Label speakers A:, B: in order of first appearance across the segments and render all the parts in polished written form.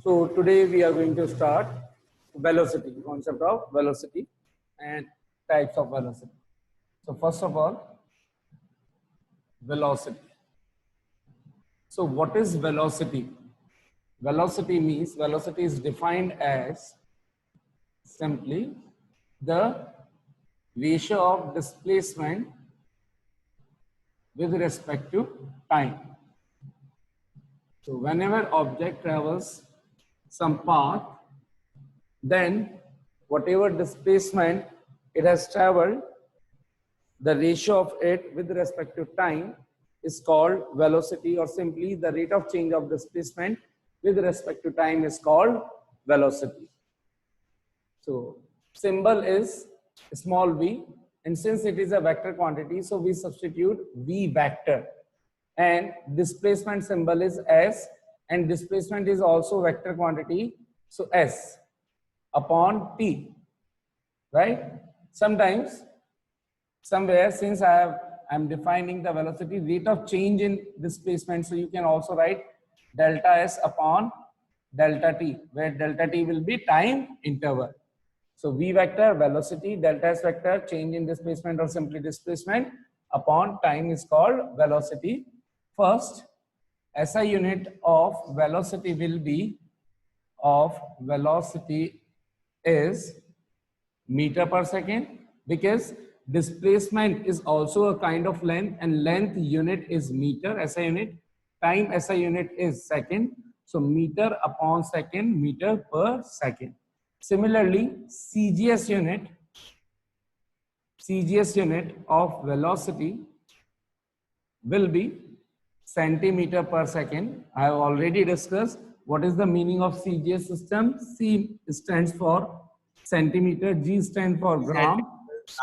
A: So today we are going to start velocity, concept of velocity and types of velocity. So first of all, velocity. So what is velocity? Velocity is defined as simply the ratio of displacement with respect to time. So whenever object travels some path, then whatever displacement it has traveled, the ratio of it with respect to time is called velocity, or simply the rate of change of displacement with respect to time is called velocity. So symbol is small v, and since it is a vector quantity, so we substitute v vector, and displacement symbol is s, and displacement is also vector quantity, so s upon t, right? Sometimes somewhere, since I'm defining the velocity rate of change in displacement, so you can also write delta s upon delta t, where delta t will be time interval. So v vector, velocity, delta s vector, change in displacement or simply displacement upon time is called velocity. First, SI unit of velocity is meter per second, because displacement is also a kind of length, and length unit is meter, SI unit. Time SI unit is second. So meter upon second, meter per second. Similarly, CGS unit of velocity will be centimeter per second. I have already discussed what is the meaning of CGS system. C stands for centimeter, G stands for gram,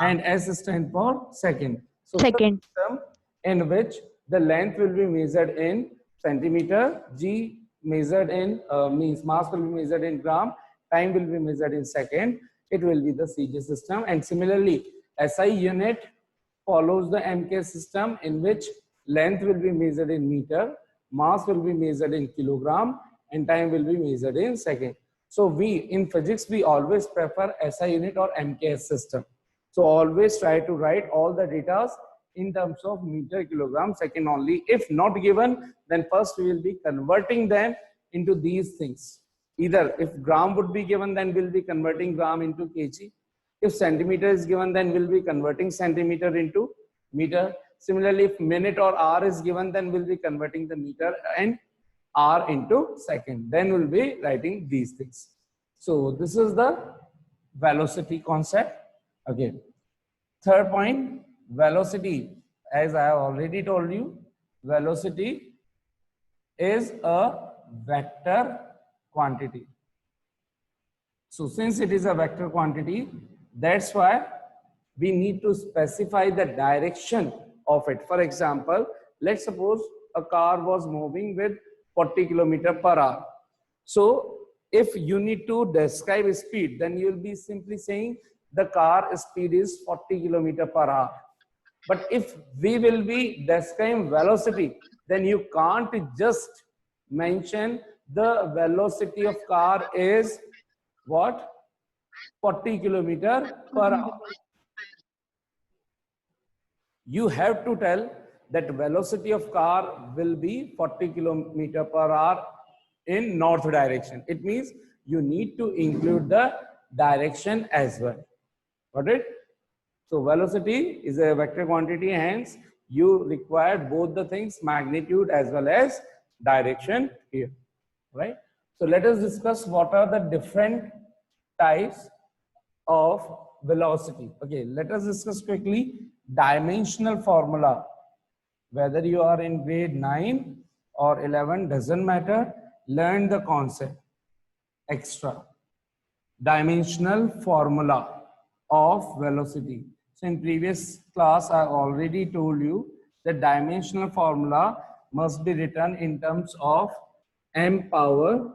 A: and S stands for second. So
B: Second.
A: system in which the length will be measured in centimeter, G measured in means mass will be measured in gram, time will be measured in second. It will be the CGS system. And similarly, SI unit follows the MK system, in which length will be measured in meter, mass will be measured in kilogram, and time will be measured in second. So in physics, we always prefer SI unit or MKS system. So always try to write all the data in terms of meter, kilogram, second only. If not given, then first we will be converting them into these things. Either if gram would be given, then we'll be converting gram into kg. If centimeter is given, then we'll be converting centimeter into meter. Similarly, if minute or hour is given, then we'll be converting the meter and hour into second. Then we'll be writing these things. So this is the velocity concept. Okay. Third point, velocity. As I have already told you, velocity is a vector quantity. So since it is a vector quantity, that's why we need to specify the direction of it. For example, let's suppose a car was moving with 40 km per hour. So if you need to describe speed, then you will be simply saying the car speed is 40 km per hour. But if we will be describing velocity, then you can't just mention the velocity of car is what? 40 km per hour. You have to tell that velocity of car will be 40 km per hour in north direction. It means you need to include the direction as well. Got it? So velocity is a vector quantity, hence you require both the things, magnitude as well as direction here, right? So let us discuss what are the different types of velocity. Okay, let us discuss quickly dimensional formula. Whether you are in grade 9 or 11, doesn't matter, learn the concept extra. Dimensional formula of velocity. So in previous class, I already told you that dimensional formula must be written in terms of m power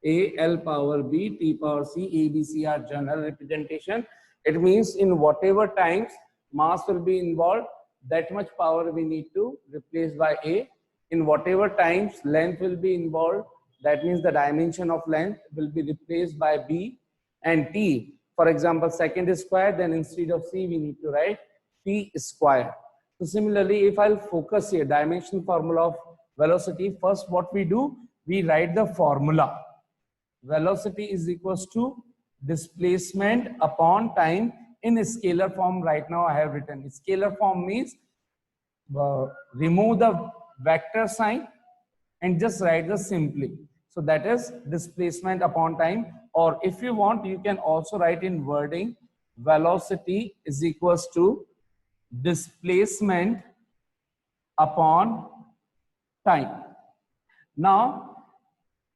A: a, L power B, T power C, A, B, C are general representation. It means in whatever times mass will be involved, that much power we need to replace by A. In whatever times length will be involved, that means the dimension of length will be replaced by b and t. For example, second is square, then instead of c we need to write t square. So similarly, if I'll focus here, dimensional formula of velocity, first what we do, we write the formula. Velocity is equals to displacement upon time in a scalar form. Right now I have written scalar form means remove the vector sign and just write the simply. So that is displacement upon time, or if you want you can also write in wording velocity is equals to displacement upon time. Now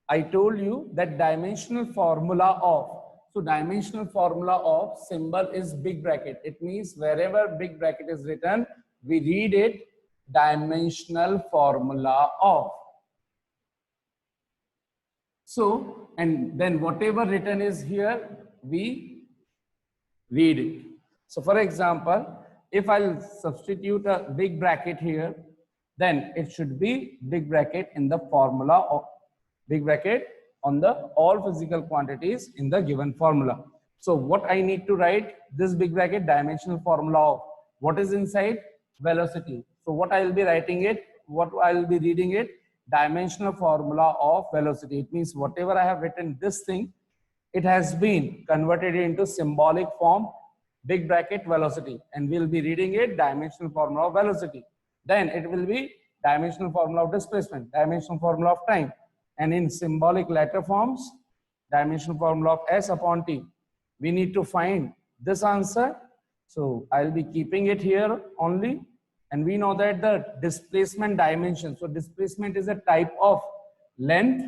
A: I told you that dimensional formula of, so dimensional formula of symbol is big bracket. It means wherever big bracket is written, we read it dimensional formula of. So, and then whatever written is here, we read it. So for example, if I'll substitute a big bracket here, then it should be big bracket in the formula of big bracket on the all physical quantities in the given formula. So what I need to write, this big bracket dimensional formula of what is inside velocity. So what I will be writing it, what I will be reading it, dimensional formula of velocity. It means whatever I have written this thing, it has been converted into symbolic form, big bracket velocity, and we'll be reading it dimensional formula of velocity. Then it will be dimensional formula of displacement, dimensional formula of time, and in symbolic letter forms, dimensional formula of S upon T. We need to find this answer. So I'll be keeping it here only. And we know that the displacement dimension, so displacement is a type of length,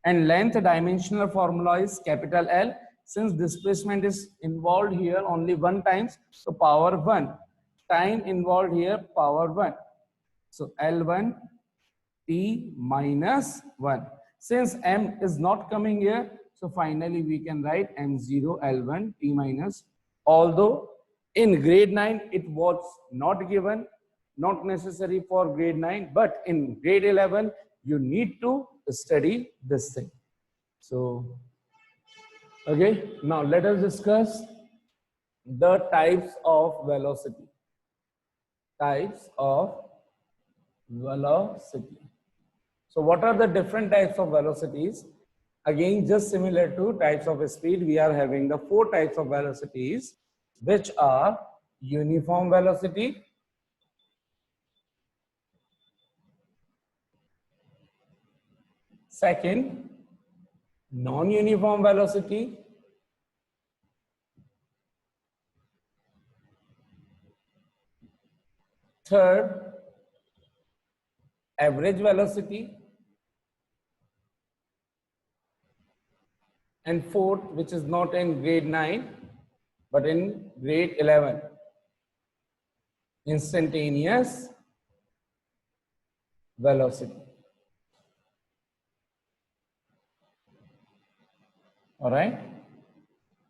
A: and length dimensional formula is capital L. Since displacement is involved here only one times, so power 1. Time involved here, power 1. So L1 T minus 1. Since M is not coming here, so finally we can write M0 L1 T minus. Although in grade 9 it was not given, not necessary for grade 9, but in grade 11 you need to study this thing. So okay, now let us discuss the types of velocity. Types of velocity. So what are the different types of velocities? Again, just similar to types of speed, we are having the 4 types of velocities, which are uniform velocity, second, non-uniform velocity, third, average velocity, and fourth, which is not in grade 9 but in grade 11, instantaneous velocity. All right,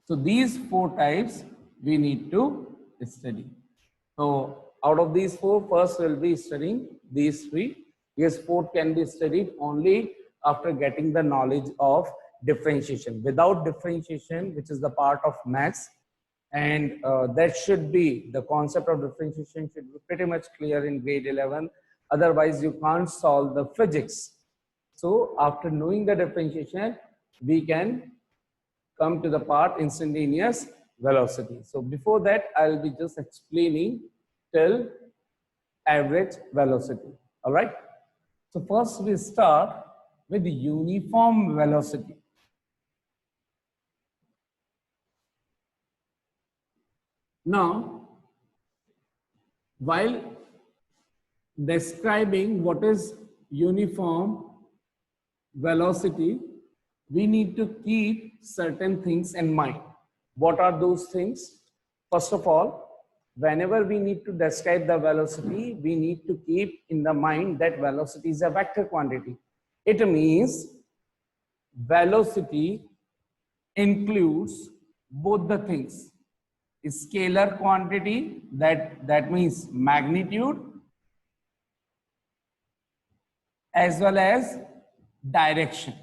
A: so these 4 types we need to study. So out of these 4, first we'll be studying these 3. Yes, 4 can be studied only after getting the knowledge of differentiation. Without differentiation, which is the part of maths, and that should be, the concept of differentiation should be pretty much clear in grade 11. Otherwise, you can't solve the physics. So after knowing the differentiation, we can come to the part instantaneous velocity. So before that, I'll be just explaining till average velocity. All right. So first we start with the uniform velocity. Now, while describing what is uniform velocity, we need to keep certain things in mind. What are those things? First of all, whenever we need to describe the velocity, we need to keep in the mind that velocity is a vector quantity. It means velocity includes both the things. Scalar quantity, that means magnitude, as well as direction.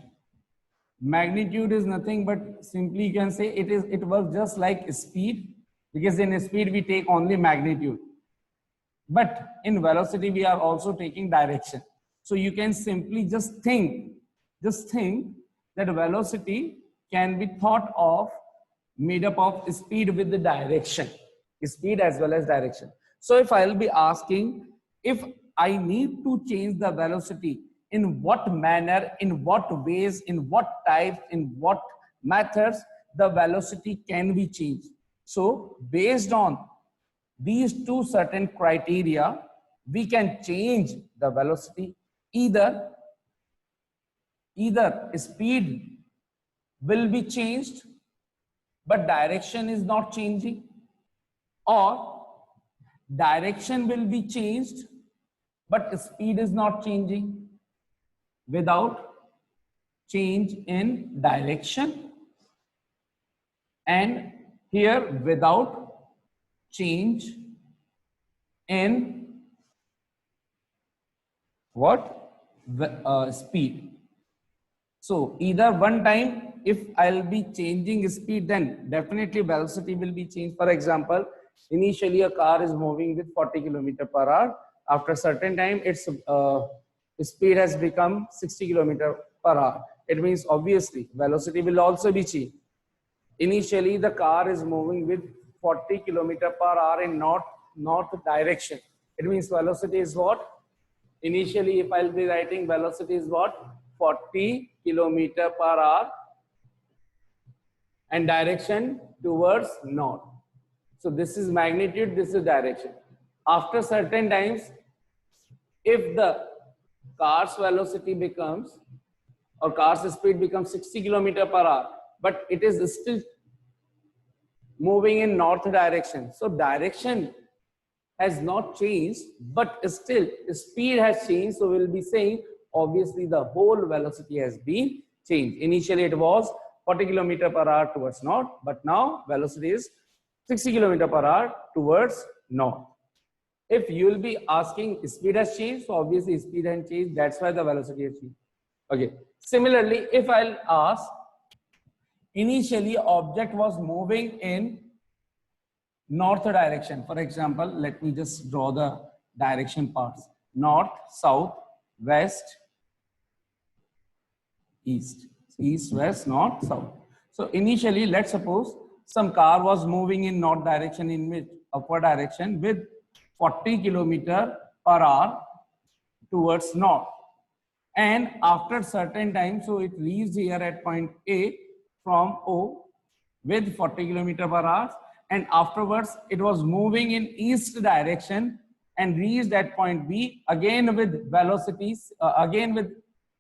A: Magnitude is nothing but simply you can say it works just like speed, because in speed we take only magnitude, but in velocity we are also taking direction. So you can simply just think that velocity can be thought of made up of speed with the direction, speed as well as direction. So if I'll be asking, if I need to change the velocity, in what manner, in what ways, in what types, in what methods the velocity can be changed. So based on these two certain criteria, we can change the velocity. Either speed will be changed but direction is not changing, or direction will be changed but speed is not changing without change in direction, and here without change in what? Speed. So either one time, if I'll be changing speed, then definitely velocity will be changed. For example, initially a car is moving with 40 km/h. After a certain time, its speed has become 60 km/h. It means obviously velocity will also be changed. Initially, the car is moving with 40 km/h in north direction. It means velocity is what? Initially, if I'll be writing velocity is what? 40 km/h and direction towards north. So this is magnitude, this is direction. After certain times, if the car's velocity becomes, or car's speed becomes 60 km/h, but it is still moving in north direction. So direction has not changed, but still speed has changed. So we'll be saying obviously the whole velocity has been changed. Initially it was 40 km/h towards north, but now velocity is 60 km/h towards north. If you will be asking speed has changed, so obviously speed has changed, that's why the velocity has changed. Okay. Similarly, if I'll ask, initially object was moving in north direction. For example, let me just draw the direction parts: north, south, west, east. East, west, north, south. So initially, let's suppose some car was moving in north direction, in which upward direction with 40 km/h towards north. And after certain time, so it leaves here at point A from O with 40 km/h, and afterwards it was moving in east direction and reached at point B again with velocities, again with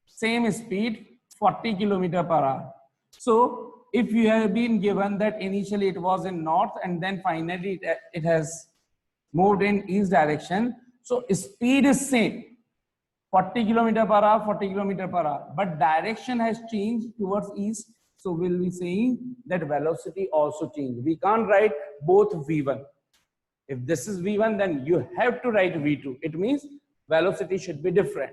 A: same speed, 40 km/h. So if you have been given that initially it was in north and then finally it has moved in east direction, so speed is same, 40 km/h, 40 km/h, but direction has changed towards east. So we'll be saying that velocity also changed. We can't write both V1. If this is V1, then you have to write V2. It means velocity should be different.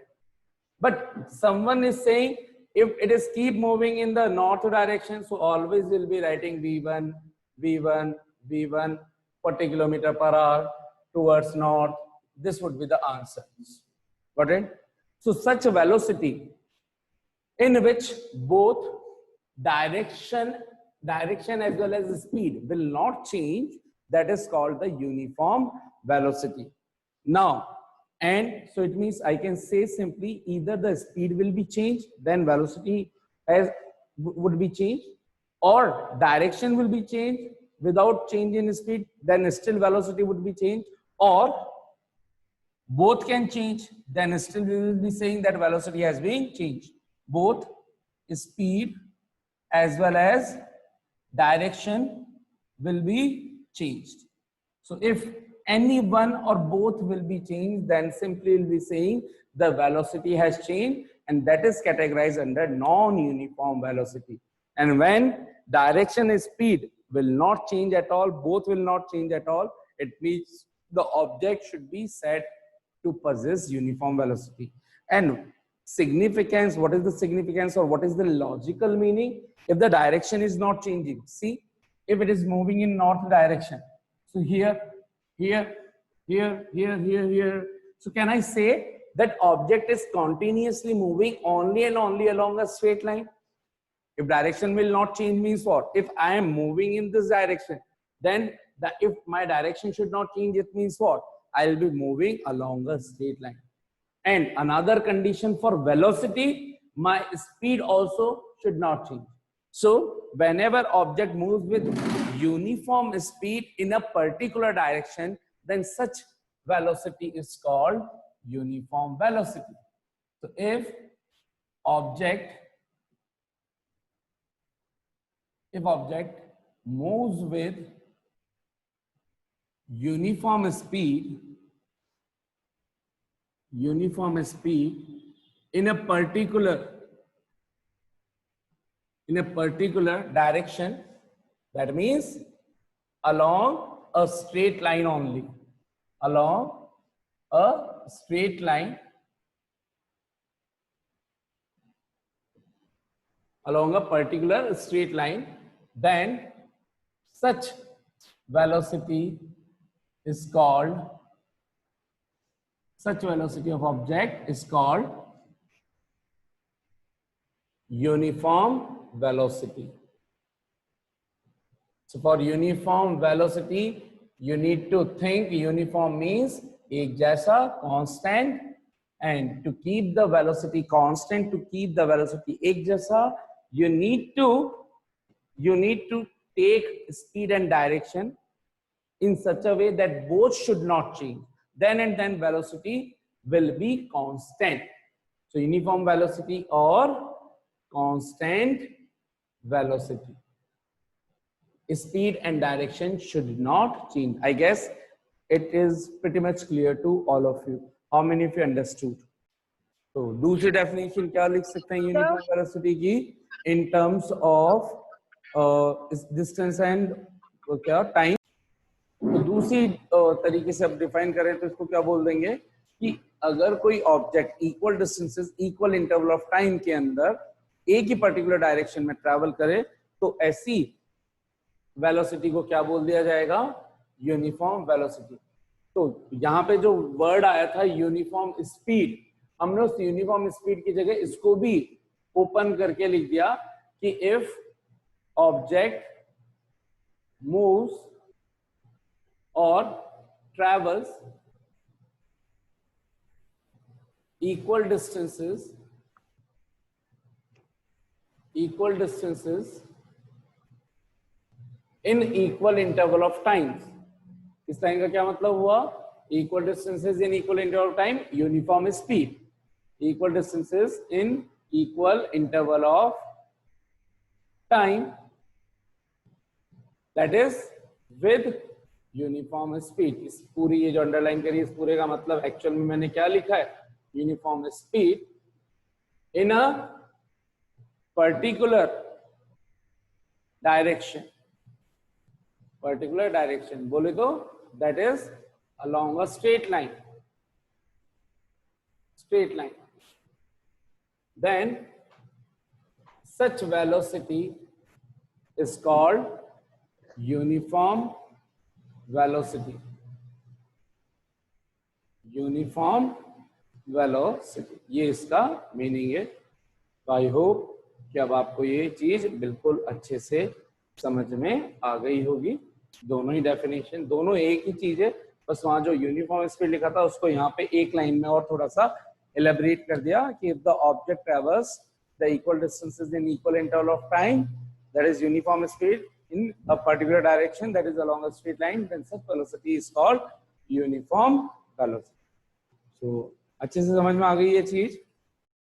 A: But someone is saying if it is keep moving in the north direction, so always we'll be writing V1, V1, V1, 40 km/h towards north. This would be the answer. Got it? So such a velocity in which both direction as well as speed will not change, that is called the uniform velocity. Now, and so it means I can say simply either the speed will be changed, then velocity would be changed, or direction will be changed without change in speed, then still velocity would be changed, or both can change, then still we will be saying that velocity has been changed. Both speed as well as direction will be changed. So if any one or both will be changed, then simply we'll be saying the velocity has changed, and that is categorized under non-uniform velocity. And when direction and speed will not change at all, both will not change at all, it means the object should be said to possess uniform velocity. And significance, what is the significance or what is the logical meaning if the direction is not changing? See, if it is moving in north direction, so here, here, here, here, here, here, so can I say that object is continuously moving only and only along a straight line? If direction will not change means what? If I am moving in this direction, then if my direction should not change, it means what? I will be moving along a straight line. And another condition for velocity, my speed also should not change. So whenever object moves with uniform speed in a particular direction, then such velocity is called uniform velocity. So if object moves with uniform speed in a particular direction, that means along a straight line only, along a straight line, along a particular straight line, then such velocity is called, such velocity of object is called uniform velocity. So for uniform velocity, you need to think uniform means एक जैसा, constant, and to keep the velocity constant, to keep the velocity एक जैसा, you need to take speed and direction in such a way that both should not change. Then and then velocity will be constant. So uniform velocity or constant velocity. Speed and direction should not change. I guess it is pretty much clear to all of you. How many of you understood? तो दूसरी definition क्या लिख सकते हैं uniform velocity की? In terms of distance and क्या time. तो दूसरी तरीके से अब डिफाइन करें तो इसको क्या बोल देंगे कि अगर कोई object equal distances equal interval of time के अंदर एक ही पर्टिकुलर डायरेक्शन में ट्रैवल करे तो ऐसी वेलोसिटी को क्या बोल दिया जाएगा? Uniform velocity. तो यहाँ पे जो वर्ड आया था यूनिफॉर्म स्पीड, हमने उस यूनिफॉर्म स्पीड की जगह इसको भी ओपन करके लिख दिया कि इफ ऑब्जेक्ट मूव्स और travels equal distances in equal interval of times. इस टाइम का क्या मतलब हुआ? Equal distances in equal interval of time, uniform speed. Equal distances in equal interval of time, that is with uniform speed. इस पूरी ये जो अंडरलाइन करी इस पूरे का मतलब एक्चुअल में मैंने क्या लिखा है? Uniform speed in a particular direction. बोले तो that is along a straight line. Then such velocity is called uniform velocity. ये इसका मीनिंग है. आई होप कि अब आपको ये चीज बिल्कुल अच्छे से समझ में आ गई होगी. दोनों ही डेफिनेशन, दोनों एक ही चीज है, बस वहां जो यूनिफॉर्म स्पीड लिखा था उसको यहाँ पे एक लाइन में और थोड़ा सा एलेबरेट कर दिया कि if the object travels the equal distances in equal interval of time, that is uniform speed in a particular direction, that is along a straight line, then such velocity is called uniform velocity. So अच्छे से समझ में आ गई ये चीज.